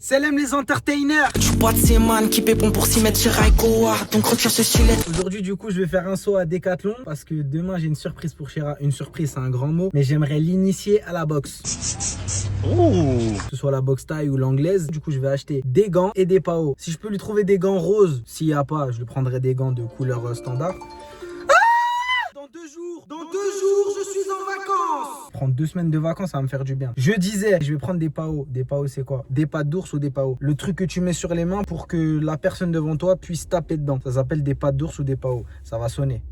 Salam les entertainers. Tu bois de ces man qui pépont pour s'y mettre chez Raikoa. Donc retire ce stylet. Aujourd'hui du coup je vais faire un saut à Decathlon parce que demain j'ai une surprise pour Shira. Une surprise c'est un grand mot, mais j'aimerais l'initier à la boxe. Oh. Que ce soit la boxe taille ou l'anglaise. Du coup je vais acheter des gants et des paos. Si je peux lui trouver des gants roses, s'il n'y a pas, je lui prendrai des gants de couleur standard. Dans deux jours, je suis en vacances. Prendre 2 semaines de vacances, ça va me faire du bien. Je disais, je vais prendre des paos. Des paos, c'est quoi? Des pattes d'ours ou des paos? Le truc que tu mets sur les mains pour que la personne devant toi puisse taper dedans. Ça s'appelle des pattes d'ours ou des paos. Ça va sonner.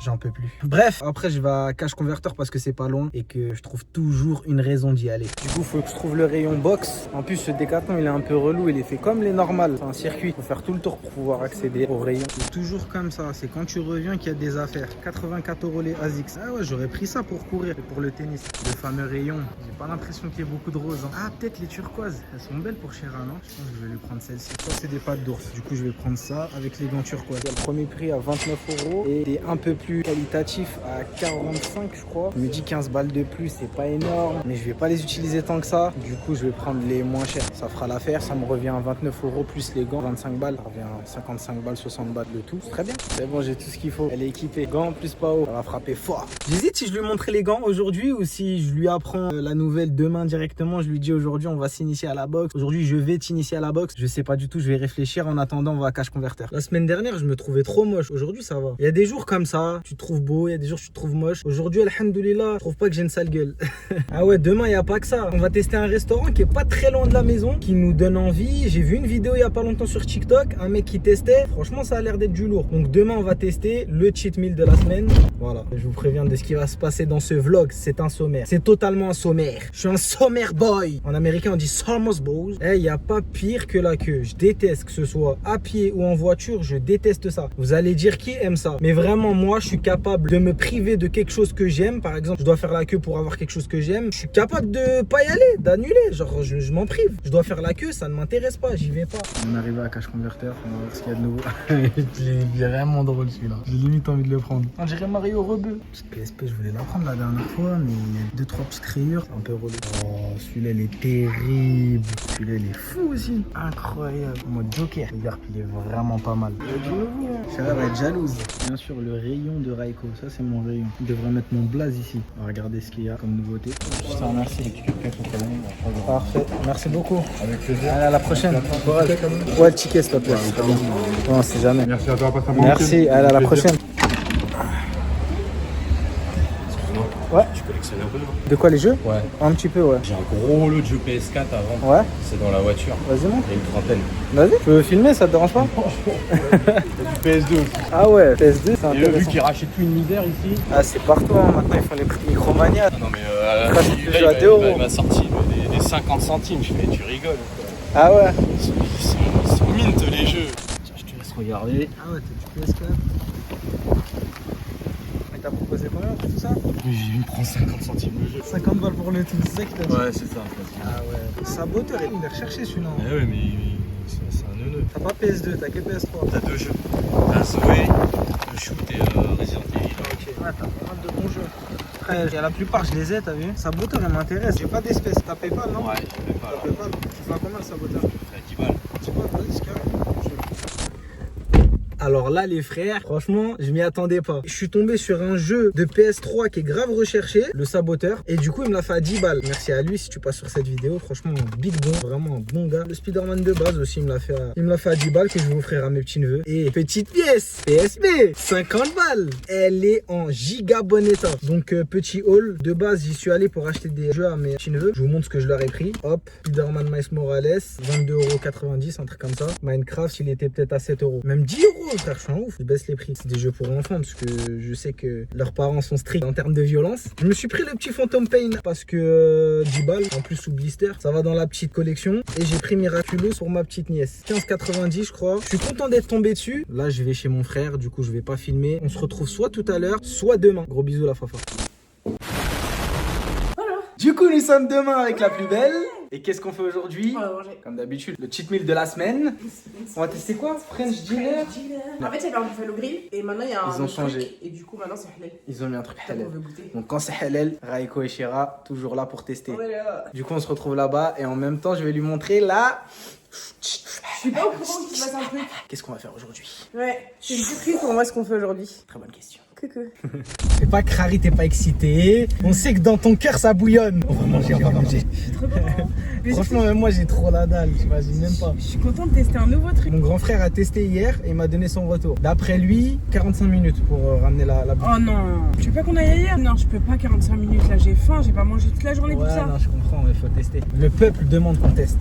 J'en peux plus. Bref, après je vais à Cash Converter parce que c'est pas loin et que je trouve toujours une raison d'y aller. Du coup, il faut que je trouve le rayon box. En plus, ce Decathlon, il est un peu relou. Il est fait comme les normales. C'est un circuit. Il faut faire tout le tour pour pouvoir accéder au rayon. C'est toujours comme ça. C'est quand tu reviens qu'il y a des affaires. 84 € les ASICS. Ah ouais, j'aurais pris ça pour courir et pour le tennis. Le fameux rayon. J'ai pas l'impression qu'il y ait beaucoup de roses. Ah, peut-être les turquoises. Elles sont belles pour Shira, non? Je pense que je vais lui prendre celle-ci. Ça, c'est des pattes d'ours. Du coup, je vais prendre ça avec les gants turquoises. Il y a le premier prix à 29 € et des un peu plus qualitatif à 45 je crois. Je me dis 15 balles de plus c'est pas énorme, mais je vais pas les utiliser tant que ça. Du coup je vais prendre les moins chers, ça fera l'affaire. Ça me revient à 29 € plus les gants, 25 balles, ça revient à 55 balles, 60 balles le tout. C'est très bien, c'est bon, j'ai tout ce qu'il faut. Elle est équipée, gants plus pao, ça va frapper fort. J'hésite si je lui montrer les gants aujourd'hui ou si je lui apprends la nouvelle demain directement. Je lui dis aujourd'hui on va s'initier à la boxe, aujourd'hui je vais t'initier à la boxe. Je sais pas du tout, je vais réfléchir. En attendant on va à Cash Converter. La semaine dernière je me trouvais trop moche, aujourd'hui ça va. Il y a des jours comme ça, tu te trouves beau, il y a des jours tu te trouves moche. Aujourd'hui, alhamdoulilah, je trouve pas que j'ai une sale gueule. Ah ouais, demain, il n'y a pas que ça. On va tester un restaurant qui est pas très loin de la maison, qui nous donne envie. J'ai vu une vidéo il y a pas longtemps sur TikTok, un mec qui testait. Franchement, ça a l'air d'être du lourd. Donc demain, on va tester le cheat meal de la semaine. Voilà, je vous préviens de ce qui va se passer dans ce vlog. C'est un sommaire. C'est totalement un sommaire. Je suis un sommaire boy. En américain, on dit Somers boys. Il n'y a pas pire que la queue. Je déteste que ce soit à pied ou en voiture. Je déteste ça. Vous allez dire qui aime ça. Mais vraiment, moi, je suis capable de me priver de quelque chose que j'aime. Par exemple, je dois faire la queue pour avoir quelque chose que j'aime. Je suis capable de pas y aller, d'annuler. Genre, je m'en prive. Je dois faire la queue, ça ne m'intéresse pas. J'y vais pas. On est arrivé à Cash Converter. On va voir ce qu'il y a de nouveau. Il est vraiment drôle celui-là. J'ai limite envie de le prendre. On dirait Mario Rebeu. Parce que PSP, je voulais la prendre la dernière fois, mais il y a 2-3 petites rayures. C'est un peu relou. Oh, celui-là, il est terrible. Celui-là, il est fou aussi. Incroyable. En mode Joker. Le garp, il est vraiment pas mal. Il y a du nouveau. Ça va être jalouse. Bien sûr, le rayon de Raiko. Ça, c'est mon rayon. Je devrais mettre mon blaze ici. On va regarder ce qu'il y a comme nouveauté. Je te remercie. Parfait. Merci beaucoup. Avec plaisir. Allez, à la prochaine. Ouais, le ticket, s'il te plaît. C'est bien. Non, c'est jamais. Merci à toi, passe un bon Merci. week-end. Allez, à la Plaisir. prochaine. Ouais. Tu collectionnes un peu, non? De quoi, les jeux? Ouais. Un petit peu, ouais. J'ai un gros lot de jeux PS4 à vendre. Ouais. C'est dans la voiture. Vas-y, montre. Il y a une trentaine. Vas-y. Tu veux filmer, ça te dérange pas? Du PS2 aussi. Ah ouais, PS2, c'est Et eux, vu intéressant. qu'ils rachètent plus une misère ici. Ah, c'est partout, hein. Maintenant, ils font les prix Micromania. Non, mais Rachète lui, le là, jeu à 2 €. il m'a sorti des 50 centimes. Je fais, tu rigoles. Quoi. Ah ouais. Ils sont mint les jeux. Tiens, je te laisse regarder. Ah ouais, t'as du PS4. Et t'as proposé combien pour tout ça? Il me prend 50 centimes le jeu. 50 balles pour le tout, c'est ça que t'as dit? Ouais, c'est ça. Ah ouais. Saboteur, il est recherché celui-là. Eh ouais, mais c'est un neuneu. T'as pas PS2, t'as que PS3. T'as 2 jeux. T'as Zoé, le shoot et Resident Evil. Ok, ouais, t'as pas mal de bons jeux. Après, la plupart, je les ai, t'as vu? Saboteur, il m'intéresse. J'ai pas d'espèce. T'as PayPal, non? Ouais, je fais pas. T'as PayPal. Tu fais combien le saboteur? Je fais 10 balles. Tu vois, vas-y, c'est carré. Alors là les frères, franchement je m'y attendais pas. Je suis tombé sur un jeu de PS3 qui est grave recherché, le saboteur. Et du coup il me l'a fait à 10 balles. Merci à lui si tu passes sur cette vidéo. Franchement big bon, vraiment un bon gars. Le Spider-Man de base aussi il me l'a fait à 10 balles que je vais offrir à mes petits neveux. Et petite pièce, PSP, 50 balles. Elle est en giga bon état. Donc petit haul, de base j'y suis allé pour acheter des jeux à mes petits neveux. Je vous montre ce que je leur ai pris. Hop, Spider-Man Miles Morales, 22,90 €, un truc comme ça. Minecraft il était peut-être à 7 €. Même 10 €. Frère, je suis un ouf, je baisse les prix. C'est des jeux pour enfants parce que je sais que leurs parents sont stricts en termes de violence. Je me suis pris le petit Phantom Pain parce que 10 balles en plus sous blister, ça va dans la petite collection. Et j'ai pris Miraculous pour ma petite nièce, 15,90 je crois. Je suis content d'être tombé dessus. Là je vais chez mon frère, du coup je vais pas filmer. On se retrouve soit tout à l'heure, soit demain. Gros bisous la fafa. Du coup nous sommes demain avec la plus belle. Et qu'est-ce qu'on fait aujourd'hui? On va manger. Comme d'habitude, le cheat meal de la semaine. On va tester quoi? French dinner. En fait, il y avait un buffalo grill et maintenant il y a un Ils ont truc, changé. et du coup maintenant c'est halal. Ils ont mis un truc On halal. veut goûter. Donc quand c'est halal, Raiko et Shira, toujours là pour tester. Ouais, là. Du coup, on se retrouve là-bas et en même temps, je vais lui montrer là. Je suis pas au courant qu'il se passe un truc. Qu'est-ce qu'on va faire aujourd'hui? Ouais, c'est une surprise pour moi ce qu'on fait aujourd'hui. Très bonne question. Coucou. C'est pas crari, t'es pas excité. On sait que dans ton cœur ça bouillonne. On va manger, on va manger. Trop content. Franchement, même moi j'ai trop la dalle, j'imagine même pas. Je suis contente de tester un nouveau truc. Mon grand frère a testé hier et il m'a donné son retour. D'après lui, 45 minutes pour ramener la bouffe. Oh non. Tu veux pas qu'on aille ailleurs? Non, je peux pas 45 minutes là, j'ai faim, j'ai pas mangé toute la journée pour Ouais, ça. non, je comprends, mais il faut tester. Le peuple demande qu'on teste.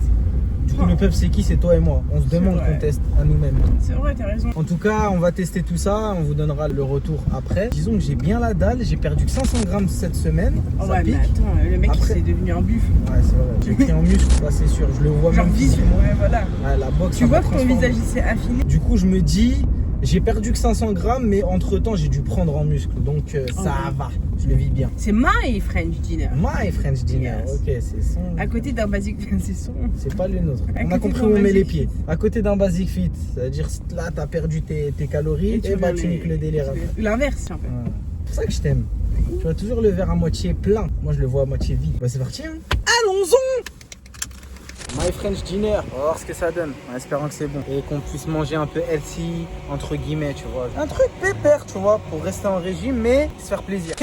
Du coup, le peuple c'est qui? C'est toi et moi. On se demande vrai. qu'on teste à nous-mêmes. C'est vrai, t'as raison. En tout cas, on va tester tout ça, on vous donnera le retour après. Disons que j'ai bien la dalle, j'ai perdu que 500 grammes cette semaine. Oh Ça ouais, pique. mais attends, le mec Après- il s'est devenu un buff. Ouais, c'est vrai. J'ai pris en muscle, ça c'est sûr. Je le vois Genre même visuel, physiquement. ouais, voilà. Ouais, la boxe, Tu ça vois m'a que ton transformé. visage il s'est affiné. Du coup, je me dis, j'ai perdu que 500 grammes, mais entre temps, j'ai dû prendre en muscle. Donc, ça va. Je le vis bien. C'est my French dinner. My French dinner. Yes. Ok, c'est son. À côté d'un basic, c'est son. C'est pas le nôtre. À On a côté compris d'un où on met les Basic pieds. À côté d'un Basic Fit. C'est-à-dire, là, t'as perdu tes calories et bah, tu niques le délire. après. L'inverse, en fait. Ouais. C'est pour ça que je t'aime. Tu vois toujours le verre à moitié plein. Moi, je le vois à moitié vide. Bah, c'est parti, hein. Allons-y! My French dinner. On va voir ce que ça donne. En espérant que c'est bon. Et qu'on puisse manger un peu healthy, entre guillemets, tu vois. Un truc pépère, tu vois, pour rester en régime, mais se faire plaisir.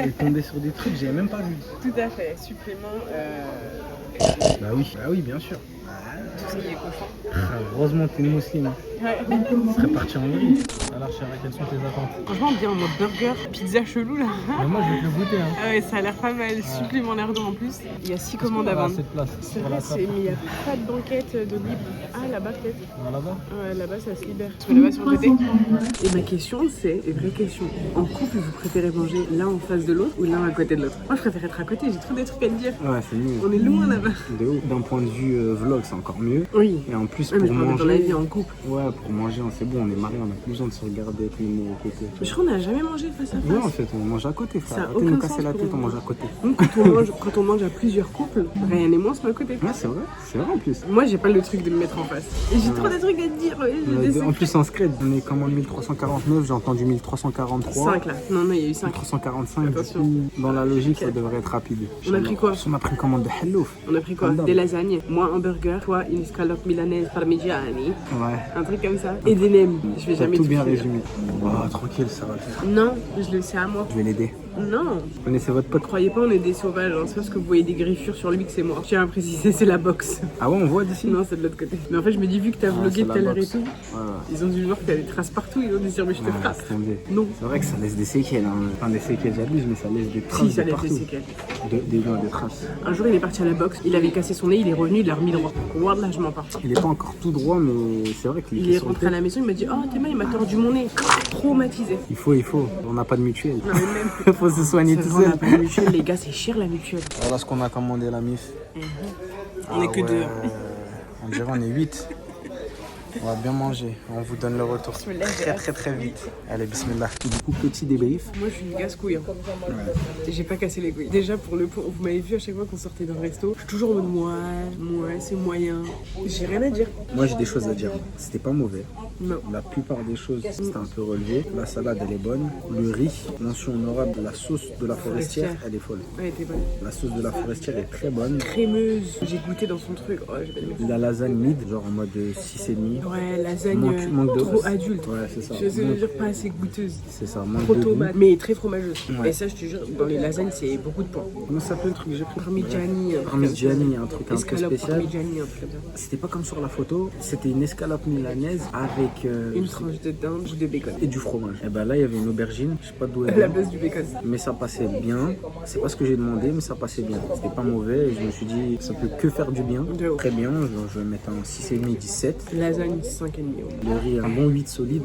Et tomber sur des trucs que j'avais même pas vu. Tout à fait. Supplément, Bah oui, bien sûr. tout ce qui est cochon. Heureusement que t'es une musulmane. Ouais. Tu serais parti en vrille. Alors, Chéra, quelles sont tes attentes? Franchement, on dirait en mode burger, pizza chelou là. Mais moi, je vais te le goûter, hein. Ah ouais, ça a l'air pas mal. Supplément d'argent en plus. Il y a 6 commandes à vendre. Assez de place. C'est Sur vrai, la table. mais il n'y a pas de banquette de libre. Ah, là-bas peut-être. On va là-bas. Ouais, là-bas ça se libère. Je vais là-bas sur le côté. Et ma question c'est, une vraie question. En couple, vous préférez manger l'un en face de l'autre ou l'un à côté de l'autre? Moi, je préfère être à côté, j'ai trop des trucs à te dire. Ouais, c'est mieux. On est loin là-bas. De ouf. D'un point de vue vlog, c'est encore mieux. Oui. Et en plus, Ouais, mais pour je parlais dans la manger. vie en couple. Ouais, pour manger, c'est bon, on est mariés, on a plus besoin de se regarder avec les mots à côté. Je crois qu'on n'a jamais mangé face à face. Non, en fait, on mange à côté, Ça a frère. Arrêtez de nous aucun casser sens la pour tête, on moi. mange à côté. Donc, quand on mange à plusieurs couples, Ryan et moi on se met à côté. Ouais, c'est vrai en plus. Moi j'ai pas le truc de me mettre en face. Et j'ai trop de trucs à te dire. Ouais, j'ai des En plus, en scred, on est comme en 1349, j'ai entendu 1343. 5 là. Non, il y a eu 5. 1345, Attention. du coup, dans la logique, ça devrait être rapide. On a pris quoi? On a pris une commande de Hellof. On a pris quoi? Comme Des d'hab. lasagnes, moi un burger, toi une escalope milanaise parmigiani, Ouais. un truc comme ça. Et des nems. Je vais T'as jamais tout bien finir. résumé. Oh, tranquille, ça va le faire. Non, je le sais à moi. Je vais l'aider. Non. Vous connaissez votre pote? Croyez pas, on est des sauvages. Hein. C'est parce que vous voyez des griffures sur lui que c'est moi. Je tiens à préciser, c'est la boxe. Ah ouais, on voit d'ici? Non, c'est de l'autre côté. Mais en fait, je me dis, vu que t'as Ah, vlogué c'est tout la à l'heure et boxe. tout, Ouais, ils ont dû voir que t'as des traces partout. Ils ont dit, mais je te ouais, frappe. laisse tomber. Non. C'est vrai que ça laisse des séquelles, hein. Enfin des séquelles, j'abuse, mais ça laisse des traces Si, ça de laisse partout. des séquelles. Des traces. Un jour, il est parti à la boxe, il avait cassé son nez, il est revenu, il l'a remis droit. Voilà, je m'en pars. Il est pas encore tout droit, mais c'est vrai qu'il Il est rentré à la maison, il m'a dit, oh, tes mains, il m'a tordu mon nez. Traumatisé. Il faut. On n'a pas de mutuelle. Non, mais même. Il faut se soigner C'est tout vrai, on seul. a pas de mutuelle, les gars, c'est cher la mutuelle. Voilà ce qu'on a commandé, la MIF. On est que deux. On dirait on est 8. On va bien manger. On vous donne le retour Bismillah, très vite. Allez, bismillah. Du coup, petit débrief. Moi, je suis une casse-couille. Hein. Et j'ai pas cassé les couilles. Déjà, pour le point, vous m'avez vu à chaque fois qu'on sortait d'un resto, je suis toujours en mode moi, c'est moyen. J'ai rien à dire. Moi, j'ai des choses à dire. C'était pas mauvais. Non. La plupart des choses, c'était un peu relevé. La salade, elle est bonne. Le riz, mention honorable, la sauce de la forestière, elle est folle. Ouais, t'es bonne. La sauce de la forestière est très bonne. Crémeuse. J'ai goûté dans son truc. Oh, j'ai bien aimé. La lasagne mid, genre en mode 6,5. Ouais, lasagne Manque de trop res- adulte. Ouais, c'est ça. Je sais Manque- dire pas assez goûteuse. C'est ça, manque Trop de goût. tomate. Mais très fromageuse. Ouais. Et ça, je te jure, dans les lasagnes, c'est beaucoup de points. Comment ça s'appelle le truc que j'ai pris? Parmigiani. Parmigiani, un truc un peu Escalope spécial. parmigiani, un truc comme ça. C'était pas comme sur la photo, c'était une escalope milanaise avec Une tranche de dinde ou de bacon. et du fromage. Et ben là, il y avait une aubergine, je sais pas d'où elle À la vient, base du bacon. mais ça passait bien. C'est pas ce que j'ai demandé, mais ça passait bien. C'était pas mauvais et je me suis dit, ça peut que faire du bien. De ouf. Très bien, je vais mettre un 6,5, 17. Lasagne 5,5. Le riz, un bon 8 solide.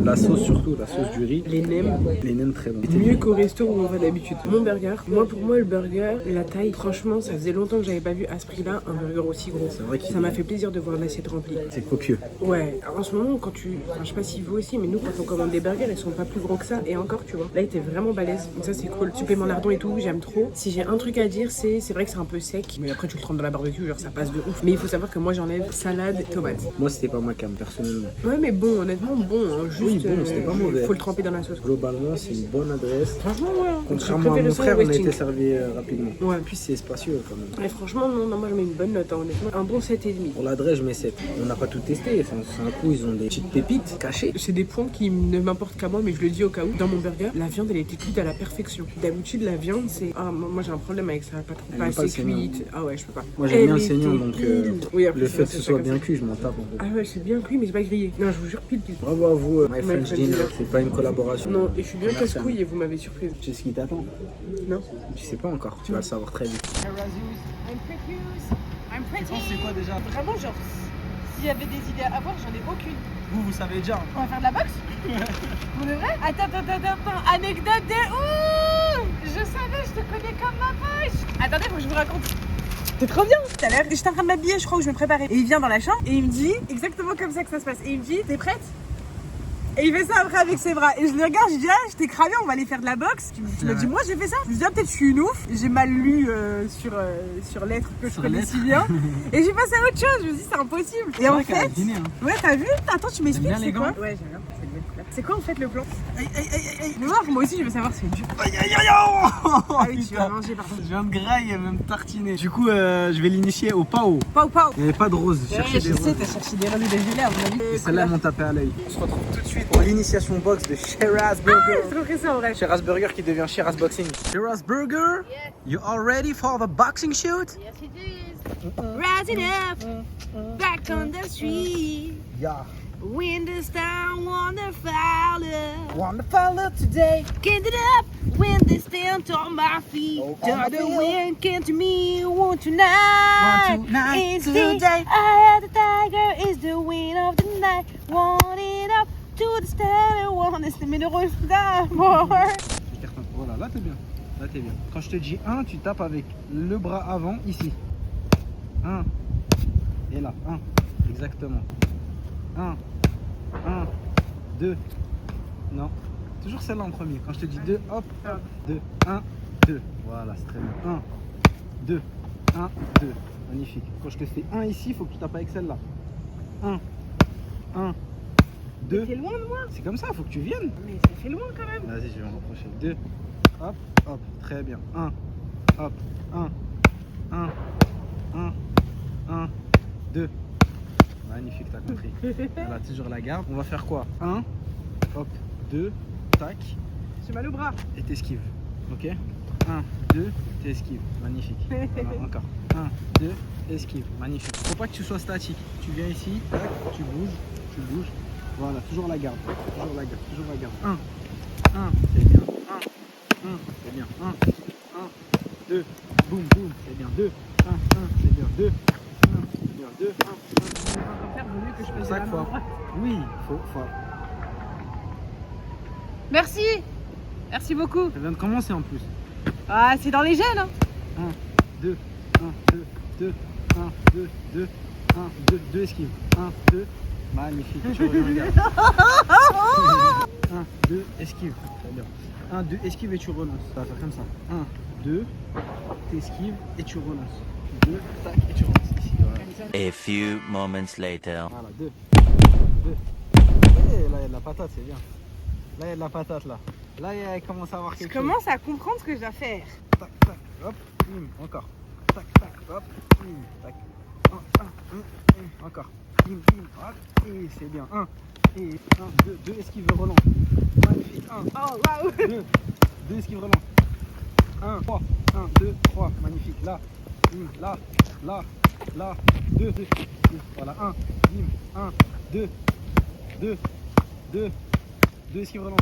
La sauce surtout, la sauce du riz. Les nems. Les nems très bons. Mieux qu'au resto où on va d'habitude. Mon burger, pour moi le burger, la taille, franchement ça faisait longtemps que j'avais pas vu à ce prix là un burger aussi aussi gros. C'est vrai qu'il Ça m'a fait plaisir de voir l'assiette remplie. C'est copieux. Ouais, en ce moment, quand tu. Enfin, je sais pas si vous aussi, mais nous, quand on commande des burgers, ils sont pas plus gros que ça. Et encore, tu vois. Là, il était vraiment balèze. Donc, ça, c'est cool. Supplément lardon et tout, j'aime trop. Si j'ai un truc à dire, c'est vrai que c'est un peu sec. Mais après, tu le trempes dans la barbecue, genre ça passe de ouf. Mais il faut savoir que moi, j'enlève salade, tomate. Moi, c'était pas ma cam, personnellement. Ouais, mais bon, honnêtement, bon. Hein, juste. Oui, bon, c'était pas mauvais. Faut le tremper dans la sauce. Globalement, c'est une bonne adresse. Franchement, ouais. Contrairement à mon frère, on a été servi rapidement. Ouais. Puis c'est spacieux quand même. Mais franchement, non, moi, je mets une bonne note, hein, honnêtement. Un bon 7,5. Pour l'adresse, je mets 7. On n'a pas tout testé. Enfin, c'est un coup, ils ont des petites pépites cachées. C'est des points qui ne m'importent qu'à moi, mais je le dis au cas où. Dans mon burger, la viande, elle était cuite à la perfection. D'habitude, la viande, c'est. Ah, moi, j'ai un problème avec ça, pas trop. Elle Pas aime pas assez le saignant. cuite. Ah ouais, je peux pas. Moi, j'aime bien le Elle saignant, était donc pile. Oui, après, le c'est fait que c'est ce soit chacun bien ça. cuit, je m'en tape un peu. Ah ouais, c'est bien cuit, mais c'est pas grillé. Non, je vous jure, pile. Bravo à vous, My French French Dinner. Dinner. C'est pas une collaboration. Non, et je suis bien Merci. casse-couille et vous m'avez surprise. Tu sais ce qui t'attend? Non. Tu sais pas encore. Tu vas le savoir très vite. Tu penses c'est quoi déjà? Vraiment, genre, s'il y avait des idées à avoir, j'en ai aucune. Vous savez déjà. On va faire de la boxe? Pour de vrai? Attends. Anecdote de ouf! Je savais, je te connais comme ma poche. Attendez, faut que je vous raconte. C'est trop bien. Tout à l'heure, j'étais en train de m'habiller, je crois que je me préparais. Et il vient dans la chambre et il me dit, exactement comme ça que ça se passe. Et il me dit, t'es prête? Et il fait ça après avec ses bras. Et je le regarde, je dis, ah, je t'ai cramé, on va aller faire de la boxe. Tu m'as dit, moi j'ai fait ça. Je me dis, ah, peut-être je suis une ouf. J'ai mal lu sur l'être que je connais si bien. Et j'ai passé à autre chose. Je me dis, c'est impossible. Et en fait, ouais, t'as vu? Attends, tu m'expliques, bien les c'est quoi? gants? Ouais, j'aime bien. C'est une belle couleur. C'est quoi en fait le plan? Noir, moi aussi je veux savoir, c'est dur. Aïe aïe aïe Ah oui, tu putain. vas manger, pardon. Je viens de graille et même tartiner. Du coup, je vais l'initier au pao. Pau. Il n'y avait pas de rose. Je cherchais Ouais, des je roses. sais, t'as cherché des roses et des gilets à mon avis. Et celles-là m'ont tapé à l'œil. On se retrouve tout de suite pour l'initiation box de Shiraz Burger. C'est trop pressant en vrai. Shiraz Burger qui devient Shiraz Boxing. Shiraz Burger, you all ready for the boxing shoot? Yes it is. Rising up, back on the street. Yeah. Windows down, wonderful. Wonderful today. Get it up, windows down on my feet. Oh, Turn on the the wind, came to me, want tonight. Want tonight, It's today. the eye of the tiger, is the wind of the night. Want it up to the star, want it, mais le rose d'amour. Voilà, là t'es bien. Là t'es bien. Quand je te dis 1, tu tapes avec le bras avant ici. 1. Et là, 1. Exactement. 1. 2. Non. Toujours celle-là en premier. Quand je te dis 2, hop, 2. 1, 2. Voilà, c'est très bien. 1, 2. 1, 2. Magnifique. Quand je te fais 1 ici, il faut que tu tapes avec celle-là. 1. 2. T'es loin de moi. C'est comme ça, il faut que tu viennes. Mais ça fait loin quand même. Vas-y, je vais me rapprocher. 2. Hop, hop. Très bien. 1. Hop. 1. 2. Magnifique, t'as compris. Voilà, toujours la garde. On va faire quoi? 1. Hop. 2. Tac. J'ai mal au bras. Et t'esquives. Ok? 1, 2. T'esquives. Magnifique. Voilà, encore. 1, 2. Esquive. Magnifique. Faut pas que tu sois statique. Tu viens ici. Tac. Tu bouges. Voilà, toujours la garde. Toujours la garde. 1. C'est bien. 1. C'est bien. 1. 2. Boum, c'est bien. 2. 1. C'est bien. 2. 1. C'est bien. 2. 1. Faire vaut mieux que je C'est fasse ça la qu'il faut. main. Oui, faut. Merci. Merci beaucoup. Ça vient de commencer en plus. Ah, c'est dans les gènes. Hein. 1, 2, 1, 2 esquives. 1, 2, magnifique. Tu reviens, regarde. 1, 2, esquive. Très bien. 1, 2, esquive et tu relances. Ça va faire comme ça. 1, 2, t'esquives et tu relances. 2, tac et tu relances ici. Voilà. A few moments later. Voilà, 2. Là, il y a de la patate, c'est bien. Là, il y a de la patate, là. Là, il commence à avoir Je quelque chose. commence à comprendre ce que je dois faire. Tac, hop, encore. Tac, hop, tac. Encore. Hop, et c'est bien. 1, et 1, 2 esquive relance. Magnifique. 1, Oh, waouh. 2 esquive relance. 1, 3, 1, 2, 3, magnifique. Là, là, 2, voilà, 1, 2 esquive relance.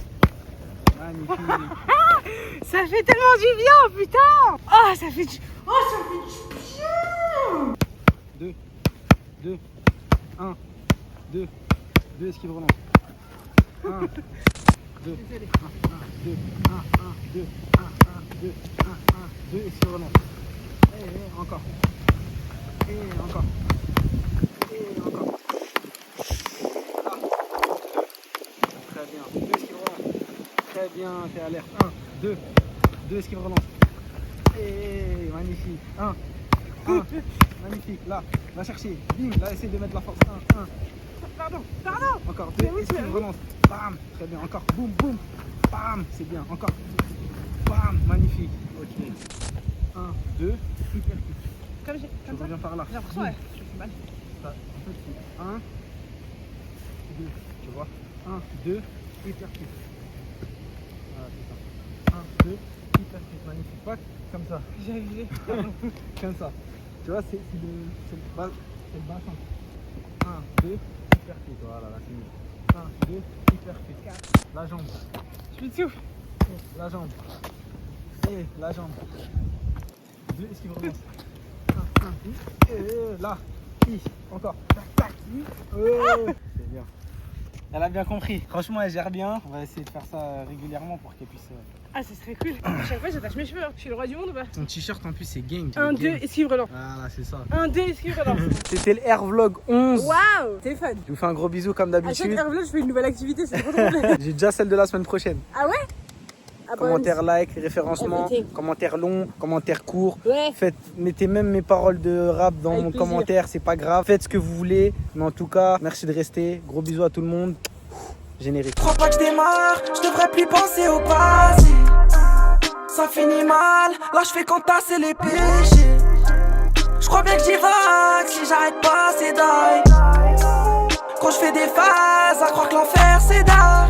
Magnifique. Ça fait tellement du bien, putain. Oh, ça fait du... Oh, ça fait du bien. 2, 1, 2 esquive relance. 1, 2, 1, 2, 1, 2, 2 esquive relance. Encore. Et encore. Et encore. Ah. Très bien. 2 esquives relance. Très bien, t'es alerte. 1, 2. 2 esquives relance. Et magnifique. 1. Magnifique. Là, va chercher. Bim, là, essaye de mettre la force. 1. Pardon. Encore 2 esquives relance. Bam. Très bien. Encore. Boum, boum. Bam. C'est bien. Encore. Bam. Magnifique. Ok. 1, 2. Super. Comme Je ça. reviens par là. J'ai l'impression, ouais. Je fais mal. Ça, en fait, c'est 1, 2, tu vois 1, 2, hyper quick. Voilà, c'est ça. 1, 2, hyper quick, magnifique. Pas comme ça. J'ai abusé. Comme ça. Tu vois, c'est le bassin. 1, 2, hyper quick. Voilà, là, c'est mieux. 1, 2, hyper quick. La jambe. Je me souffle. La jambe. Et la jambe. 2, esquive relance. 1, et là. Encore. Tac, tac. C'est bien. Elle a bien compris. Franchement, elle gère bien. On va essayer de faire ça régulièrement pour qu'elle puisse. Ah, ça serait cool. À chaque fois, j'attache mes cheveux. Hein. Je suis le roi du monde ou pas? Ton t-shirt en plus, c'est gang. 1, 2, esquive relance. Voilà, c'est ça. 1, 2, esquive relance. C'était le Air Vlog 11. Waouh, c'est fun. Je vous fais un gros bisou comme À chaque d'habitude. airvlog, je fais une nouvelle activité, c'est trop drôle. J'ai déjà celle de la semaine prochaine. Ah ouais? Commentaire, like, référencement, Everything. commentaire long, commentaire court. Ouais. Mettez même mes paroles de rap dans Avec mon plaisir. commentaire, c'est pas grave. Faites ce que vous voulez. Mais en tout cas, merci de rester. Gros bisous à tout le monde. Générique. Crois pas que je démarre, je devrais plus penser au passé. Ça finit mal, là je fais qu'entasser les péchés. Je crois bien que j'y vague, si j'arrête pas c'est die. Quand je fais des phases, à croire que l'enfer c'est d'art.